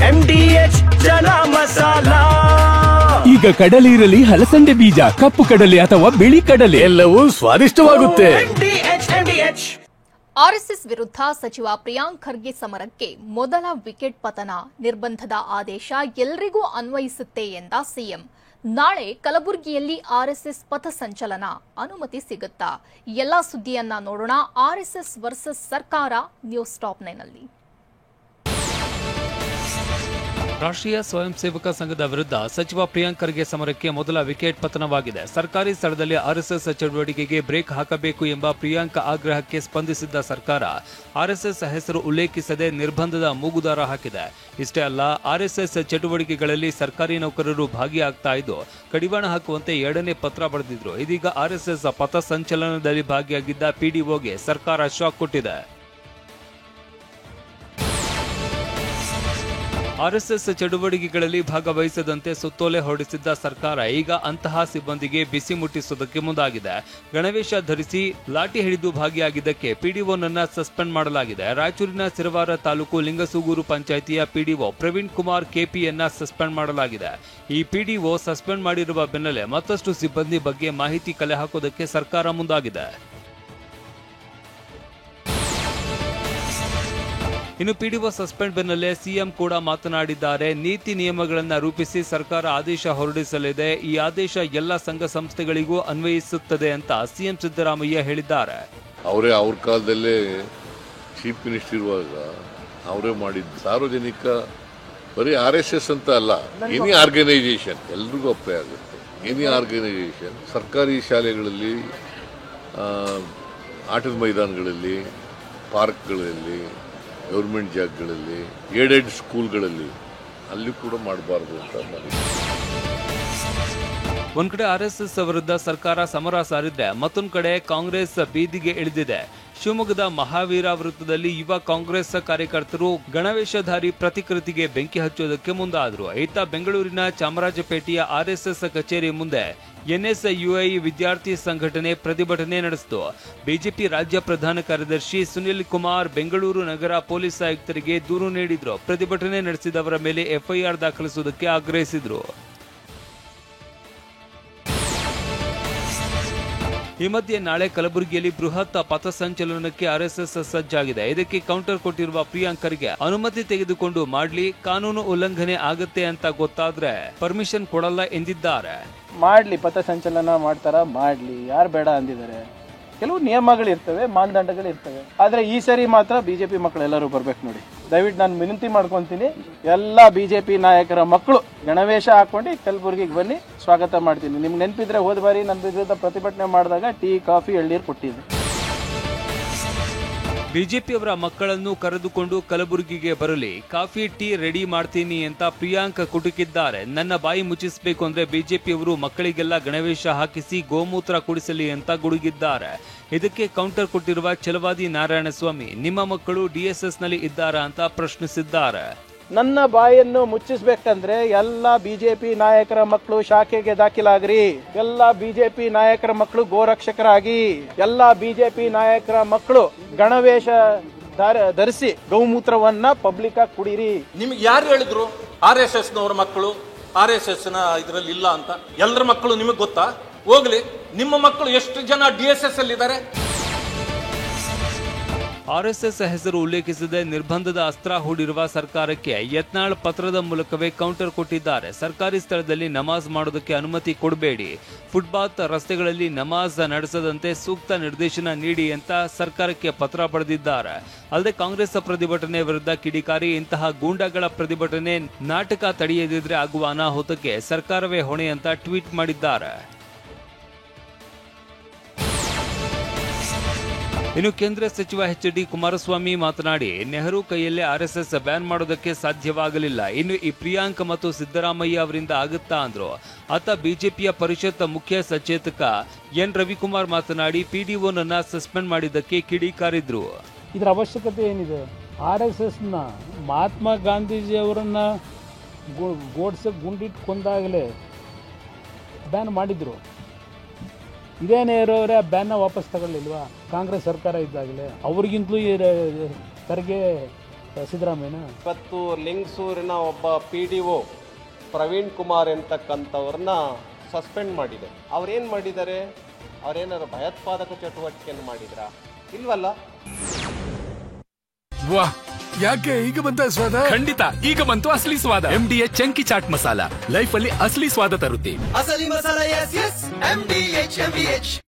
MDH ಚನ masala. ಈಗ ಕಡಲೆ ಇರಲಿ, ಹಲಸಂದೆ ಬೀಜ, ಕಪ್ಪು ಕಡಲೆ ಅಥವಾ ಬಿಳಿ ಕಡಲೆ, ಎಲ್ಲವೂ ಸ್ವಾದಿಷ್ಟವಾಗುತ್ತೆ. ಆರ್ಎಸ್ಎಸ್ ವಿರುದ್ಧ ಸಚಿವ ಪ್ರಿಯಾಂಕ್ ಖರ್ಗೆ ಸಮರಕ್ಕೆ ಮೊದಲ ವಿಕೆಟ್ ಪತನ ನಿರ್ಬಂಧದ ಆದೇಶ ಎಲ್ಲರಿಗೂ ಅನ್ವಯಿಸುತ್ತೆ ಎಂದ ಸಿಎಂ. ನಾಳೆ ಕಲಬುರಗಿಯಲ್ಲಿ ಆರ್ಎಸ್ಎಸ್ ಪಥಸಂಚಲನ ಅನುಮತಿ ಸಿಗುತ್ತಾ? ಎಲ್ಲಾ ಸುದ್ದಿಯನ್ನ ನೋಡೋಣ. ಆರ್ಎಸ್ಎಸ್ ವರ್ಸಸ್ ಸರ್ಕಾರ ನ್ಯೂಸ್ ಟಾಪ್ 9ನಲ್ಲಿ. ರಾಷ್ಟ್ರೀಯ ಸ್ವಯಂ ಸೇವಕ ಸಂಘದ ವಿರುದ್ಧ ಸಚಿವ ಪ್ರಿಯಾಂಕ್ ಖರ್ಗೆ ಸಮರಕ್ಕೆ ಮೊದಲ ವಿಕೆಟ್ ಪತನವಾಗಿದೆ. ಸರ್ಕಾರಿ ಸ್ಥಳದಲ್ಲಿ ಆರ್ಎಸ್ಎಸ್ ಚಟುವಟಿಕೆಗೆ ಬ್ರೇಕ್ ಹಾಕಬೇಕು ಎಂಬ ಪ್ರಿಯಾಂಕ್ ಆಗ್ರಹಕ್ಕೆ ಸ್ಪಂದಿಸಿದ್ದ ಸರ್ಕಾರ ಆರ್ಎಸ್ಎಸ್ ಹೆಸರು ಉಲ್ಲೇಖಿಸದೆ ನಿರ್ಬಂಧದ ಮೂಗುದಾರ ಹಾಕಿದೆ. ಇಷ್ಟೇ ಅಲ್ಲ, ಆರ್ಎಸ್ಎಸ್ ಚಟುವಟಿಕೆಗಳಲ್ಲಿ ಸರ್ಕಾರಿ ನೌಕರರು ಭಾಗಿಯಾಗ್ತಾ ಇದ್ದು ಕಡಿವಾಣ ಹಾಕುವಂತೆ 2ನೇ ಪತ್ರ ಬರೆದಿದ್ರು. ಇದೀಗ ಆರ್ಎಸ್ಎಸ್ ಪಥಸಂಚಲನದಲ್ಲಿ ಭಾಗಿಯಾಗಿದ್ದ ಪಿಡಿಒಗೆ ಸರ್ಕಾರ ಶಾಕ್ ಕೊಟ್ಟಿದೆ. ಆರ್ಎಸ್ಎಸ್ ಚಟುವಟಿಕೆಗಳಲ್ಲಿ ಭಾಗವಹಿಸದಂತೆ ಸುತ್ತೋಲೆ ಹೊರಡಿಸಿದ್ದ ಸರ್ಕಾರ ಈಗ ಅಂತಹ ಸಿಬ್ಬಂದಿಗೆ ಬಿಸಿ ಮುಟ್ಟಿಸುವುದಕ್ಕೆ ಮುಂದಾಗಿದೆ. ಗಣವೇಶ ಧರಿಸಿ ಲಾಠಿ ಹಿಡಿದು ಭಾಗಿಯಾಗಿದ್ದಕ್ಕೆ ಪಿಡಿಒನನ್ನ ಸಸ್ಪೆಂಡ್ ಮಾಡಲಾಗಿದೆ. ರಾಯಚೂರಿನ ಸಿರವಾರ ತಾಲೂಕು ಲಿಂಗಸೂಗೂರು ಪಂಚಾಯಿತಿಯ ಪಿಡಿಒ ಪ್ರವೀಣ್ ಕುಮಾರ್ ಕೆಪಿಯನ್ನ ಸಸ್ಪೆಂಡ್ ಮಾಡಲಾಗಿದೆ. ಈ ಪಿಡಿಒ ಸಸ್ಪೆಂಡ್ ಮಾಡಿರುವ ಬೆನ್ನಲ್ಲೇ ಮತ್ತಷ್ಟು ಸಿಬ್ಬಂದಿ ಬಗ್ಗೆ ಮಾಹಿತಿ ಕಲೆ ಹಾಕೋದಕ್ಕೆ ಸರ್ಕಾರ ಮುಂದಾಗಿದೆ. ಇನ್ನು ಪಿಡಿಒ ಸಸ್ಪೆಂಡ್ ಬೆನ್ನಲ್ಲೇ ಸಿಎಂ ಕೂಡ ಮಾತನಾಡಿದ್ದಾರೆ. ನೀತಿ ನಿಯಮಗಳನ್ನು ರೂಪಿಸಿ ಸರ್ಕಾರ ಆದೇಶ ಹೊರಡಿಸಲಿದೆ. ಈ ಆದೇಶ ಎಲ್ಲ ಸಂಘ ಸಂಸ್ಥೆಗಳಿಗೂ ಅನ್ವಯಿಸುತ್ತದೆ ಅಂತ ಸಿಎಂ ಸಿದ್ದರಾಮಯ್ಯ ಹೇಳಿದ್ದಾರೆ. ಅವರೇ ಅವ್ರ ಕಾಲದಲ್ಲೇ ಚೀಫ್ ಮಿನಿಸ್ಟರ್ ಇರುವಾಗ ಅವರೇ ಮಾಡಿದ್ದು. ಸಾರ್ವಜನಿಕ ಬರೀ RSS ಅಂತ ಅಲ್ಲ, ಎನಿ ಆರ್ಗನೈಸೇಷನ್ ಎಲ್ರಿಗೂ ಅಪ್ಲೈ ಆಗುತ್ತೆ. ಎನಿ ಆರ್ಗನೈಸೇಷನ್ ಸರ್ಕಾರಿ ಶಾಲೆಗಳಲ್ಲಿ, ಆಟದ ಮೈದಾನಗಳಲ್ಲಿ, ಪಾರ್ಕ್ಗಳಲ್ಲಿ, ಗೌರ್ಮೆಂಟ್ ಜಾಗಗಳಲ್ಲಿ, ಏಡೆಡ್ ಸ್ಕೂಲ್ಗಳಲ್ಲಿ ಅಲ್ಲಿ ಕೂಡ ಮಾಡಬಾರ್ದು ಅಂತ ಮಾಡಿ. ಒಂದ್ ಕಡೆ ಆರ್ಎಸ್ಎಸ್ ವಿರುದ್ಧ ಸರ್ಕಾರ ಸಮರ ಸಾರಿದ್ರೆ ಮತ್ತೊಂದು ಕಡೆ ಕಾಂಗ್ರೆಸ್ ಬೀದಿಗೆ ಇಳಿದಿದೆ. ಶಿವಮೊಗ್ಗದ ಮಹಾವೀರ ವೃತ್ತದಲ್ಲಿ ಯುವ ಕಾಂಗ್ರೆಸ್ ಕಾರ್ಯಕರ್ತರು ಗಣವೇಶಧಾರಿ ಪ್ರತಿಕೃತಿಗೆ ಬೆಂಕಿ ಹಚ್ಚೋದಕ್ಕೆ ಮುಂದಾದರು. ಇತ್ತ ಬೆಂಗಳೂರಿನ ಚಾಮರಾಜಪೇಟೆಯ ಆರ್ಎಸ್ಎಸ್ ಕಚೇರಿ ಮುಂದೆ NSUI ವಿದ್ಯಾರ್ಥಿ ಸಂಘಟನೆ ಪ್ರತಿಭಟನೆ ನಡೆಸಿತು. ಬಿಜೆಪಿ ರಾಜ್ಯ ಪ್ರಧಾನ ಕಾರ್ಯದರ್ಶಿ ಸುನಿಲ್ ಕುಮಾರ್ ಬೆಂಗಳೂರು ನಗರ ಪೊಲೀಸ್ ಆಯುಕ್ತರಿಗೆ ದೂರು ನೀಡಿದ್ರು. ಪ್ರತಿಭಟನೆ ನಡೆಸಿದವರ ಮೇಲೆ FIR ದಾಖಲಿಸುವುದಕ್ಕೆ ಆಗ್ರಹಿಸಿದ್ರು. ಈ ಮಧ್ಯೆ ನಾಳೆ ಕಲಬುರಗಿಯಲ್ಲಿ ಬೃಹತ್ ಪಥಸಂಚಲನಕ್ಕೆ ಆರ್ಎಸ್ಎಸ್ ಸಜ್ಜಾಗಿದೆ. ಇದಕ್ಕೆ ಕೌಂಟರ್ ಕೊಟ್ಟಿರುವ ಪ್ರಿಯಾಂಕ್ ಖರ್ಗೆ ಅನುಮತಿ ತೆಗೆದುಕೊಂಡು ಮಾಡ್ಲಿ, ಕಾನೂನು ಉಲ್ಲಂಘನೆ ಆಗತ್ತೆ ಅಂತ ಗೊತ್ತಾದ್ರೆ ಪರ್ಮಿಷನ್ ಕೊಡಲ್ಲ ಎಂದಿದ್ದಾರೆ. ಮಾಡ್ಲಿ, ಪಥಸಂಚಲನ ಮಾಡ್ತಾರ, ಮಾಡ್ಲಿ, ಯಾರು ಬೇಡ ಅಂದಿದ್ದಾರೆ. ಕೆಲವು ನಿಯಮಗಳಿರ್ತವೆ, ಮಾನದಂಡಗಳಿರ್ತವೆ. ಆದ್ರೆ ಈ ಸರಿ ಮಾತ್ರ ಬಿಜೆಪಿ ಮಕ್ಕಳು ಎಲ್ಲರೂ ಬರ್ಬೇಕು ನೋಡಿ. ದಯವಿಟ್ಟು ನಾನು ವಿನಂತಿ ಮಾಡ್ಕೊಂತೀನಿ, ಎಲ್ಲ ಬಿಜೆಪಿ ನಾಯಕರ ಮಕ್ಕಳು ಗಣವೇಶ ಹಾಕೊಂಡು ಕಲಬುರಗಿಗೆ ಬನ್ನಿ, ಸ್ವಾಗತ ಮಾಡ್ತೀನಿ. ನಿಮ್ಗೆ ನೆನಪಿದ್ರೆ ಹೋದ ಬಾರಿ ನನ್ನ ವಿರುದ್ಧ ಪ್ರತಿಭಟನೆ ಮಾಡಿದಾಗ ಟೀ, ಕಾಫಿ, ಎಳ್ನೀರು ಕೊಟ್ಟಿದ್ದೆ. ಬಿಜೆಪಿಯವರ ಮಕ್ಕಳನ್ನು ಕರೆದುಕೊಂಡು ಕಲಬುರಗಿಗೆ ಬರಲಿ, ಕಾಫಿ ಟೀ ರೆಡಿ ಮಾಡ್ತೀನಿ ಅಂತ ಪ್ರಿಯಾಂಕ್ ಕುಟುಕಿದ್ದಾರೆ. ನನ್ನ ಬಾಯಿ ಮುಚ್ಚಿಸಬೇಕು ಅಂದ್ರೆ ಬಿಜೆಪಿಯವರು ಮಕ್ಕಳಿಗೆಲ್ಲ ಗಣವೇಶ ಹಾಕಿಸಿ ಗೋಮೂತ್ರ ಕುಡಿಸಲಿ ಅಂತ ಗುಡುಗಿದ್ದಾರೆ. ಇದಕ್ಕೆ ಕೌಂಟರ್ ಕೊಟ್ಟಿರುವ ಛಲವಾದಿ ನಾರಾಯಣಸ್ವಾಮಿ, ನಿಮ್ಮ ಮಕ್ಕಳು DSS ನಲ್ಲಿ ಇದ್ದಾರಾ ಅಂತ ಪ್ರಶ್ನಿಸಿದ್ದಾರೆ. ನನ್ನ ಬಾಯನ್ನು ಮುಚ್ಚಿಸ್ಬೇಕಂದ್ರೆ ಎಲ್ಲ ಬಿಜೆಪಿ ನಾಯಕರ ಮಕ್ಕಳು ಶಾಖೆಗೆ ದಾಖಲಾಗ್ರಿ. ಎಲ್ಲ ಬಿಜೆಪಿ ನಾಯಕರ ಮಕ್ಕಳು ಗೋರಕ್ಷಕರಾಗಿ, ಎಲ್ಲ ಬಿಜೆಪಿ ನಾಯಕರ ಮಕ್ಕಳು ಗಣವೇಶ ಧರಿಸಿ ಗೌಮೂತ್ರವನ್ನ ಪಬ್ಲಿಕ್ ಆಗಿ ಕುಡೀರಿ. ನಿಮ್ಗೆ ಯಾರು ಹೇಳಿದ್ರು RSS ನವರ ಮಕ್ಕಳು RSS ನ ಇದರಲ್ಲಿ ಇಲ್ಲ ಅಂತ? ಎಲ್ಲರ ಮಕ್ಕಳು ನಿಮಗೆ ಗೊತ್ತಾ? ಹೋಗ್ಲಿ, ನಿಮ್ಮ ಮಕ್ಕಳು ಎಷ್ಟು ಜನ DSS ಅಲ್ಲಿ ಇದ್ದಾರೆ? ಆರ್ಎಸ್ಎಸ್ ಹೆಸರು ಉಲ್ಲೇಖಿಸದೆ ನಿರ್ಬಂಧದ ಅಸ್ತ್ರ ಹೂಡಿರುವ ಸರ್ಕಾರಕ್ಕೆ ಯತ್ನಾಳ್ ಪತ್ರದ ಮೂಲಕವೇ ಕೌಂಟರ್ ಕೊಟ್ಟಿದ್ದಾರೆ. ಸರ್ಕಾರಿ ಸ್ಥಳದಲ್ಲಿ ನಮಾಜ್ ಮಾಡೋದಕ್ಕೆ ಅನುಮತಿ ಕೊಡಬೇಡಿ, ಫುಟ್ಪಾತ್ ರಸ್ತೆಗಳಲ್ಲಿ ನಮಾಜ್ ನಡೆಸದಂತೆ ಸೂಕ್ತ ನಿರ್ದೇಶನ ನೀಡಿ ಅಂತ ಸರ್ಕಾರಕ್ಕೆ ಪತ್ರ ಬರೆದಿದ್ದಾರೆ. ಅಲ್ಲದೆ ಕಾಂಗ್ರೆಸ್ ಪ್ರತಿಭಟನೆ ವಿರುದ್ಧ ಕಿಡಿಕಾರಿ, ಇಂತಹ ಗೂಂಡಾಗಳ ಪ್ರತಿಭಟನೆ ನಾಟಕ ತಡೆಯದಿದ್ರೆ ಆಗುವ ಅನಾಹುತಕ್ಕೆ ಸರ್ಕಾರವೇ ಹೊಣೆ ಅಂತ ಟ್ವೀಟ್ ಮಾಡಿದ್ದಾರೆ. ಇನ್ನು ಕೇಂದ್ರ ಸಚಿವ HD ಕುಮಾರಸ್ವಾಮಿ ಮಾತನಾಡಿ, ನೆಹರು ಕೈಯಲ್ಲೇ RSS ಬ್ಯಾನ್ ಮಾಡೋದಕ್ಕೆ ಸಾಧ್ಯವಾಗಲಿಲ್ಲ, ಇನ್ನು ಈ ಪ್ರಿಯಾಂಕ್ ಮತ್ತು ಸಿದ್ದರಾಮಯ್ಯ ಅವರಿಂದ ಆಗುತ್ತಾ ಅಂದ್ರು. ಆತ ಬಿಜೆಪಿಯ ಪರಿಷತ್ ಮುಖ್ಯ ಸಚೇತಕ N ರವಿಕುಮಾರ್ ಮಾತನಾಡಿ, PDOನನ್ನ ಸಸ್ಪೆಂಡ್ ಮಾಡಿದ್ದಕ್ಕೆ ಕಿಡಿಕಾರಿದ್ರು. ಇದರ ಅವಶ್ಯಕತೆ ಏನಿದೆ? RSSನ ಮಹಾತ್ಮ ಗಾಂಧೀಜಿ ಅವರನ್ನ ಗೋಡ್ಸೆ ಗುಂಡಿಟ್ಟು ಕೊಂದಾಗಲೇ ಬ್ಯಾನ್ ಮಾಡಿದ್ರು. ಇದೇ ನೆಹರು ಅವರೇ ಆ ಬ್ಯಾನ್ನ ವಾಪಸ್ ತಗೊಳ್ಳಿಲ್ವಾ? ಕಾಂಗ್ರೆಸ್ ಸರ್ಕಾರ ಇದ್ದಾಗಲೇ ಅವ್ರಿಗಿಂತಲೂ ಖರ್ಗೆ ಸಿದ್ದರಾಮಯ್ಯನ. ಇವತ್ತು ಲಿಂಗಸೂರಿನ ಒಬ್ಬ PDO ಪ್ರವೀಣ್ ಕುಮಾರ್ ಅಂತಕ್ಕಂಥವ್ರನ್ನ ಸಸ್ಪೆಂಡ್ ಮಾಡಿದೆ. ಅವ್ರೇನು ಮಾಡಿದ್ದಾರೆ? ಅವ್ರೇನಾದ್ರು ಭಯೋತ್ಪಾದಕ ಚಟುವಟಿಕೆಯನ್ನು ಮಾಡಿದ್ರಾ? ಇಲ್ವಲ್ಲ. ವಾಹ್, ಯಾಕೆ ಈಗ ಬಂತ ಸ್ವಾದ? ಖಂಡಿತ ಈಗ ಬಂತು ಅಸಲಿ ಸ್ವಾದ. MDH chunky chaat masala life ಅಲ್ಲಿ ಅಸಲಿ ಸ್ವಾದ ತರುತ್ತೆ. ಅಸಲಿ ಮಸಾಲ, MDH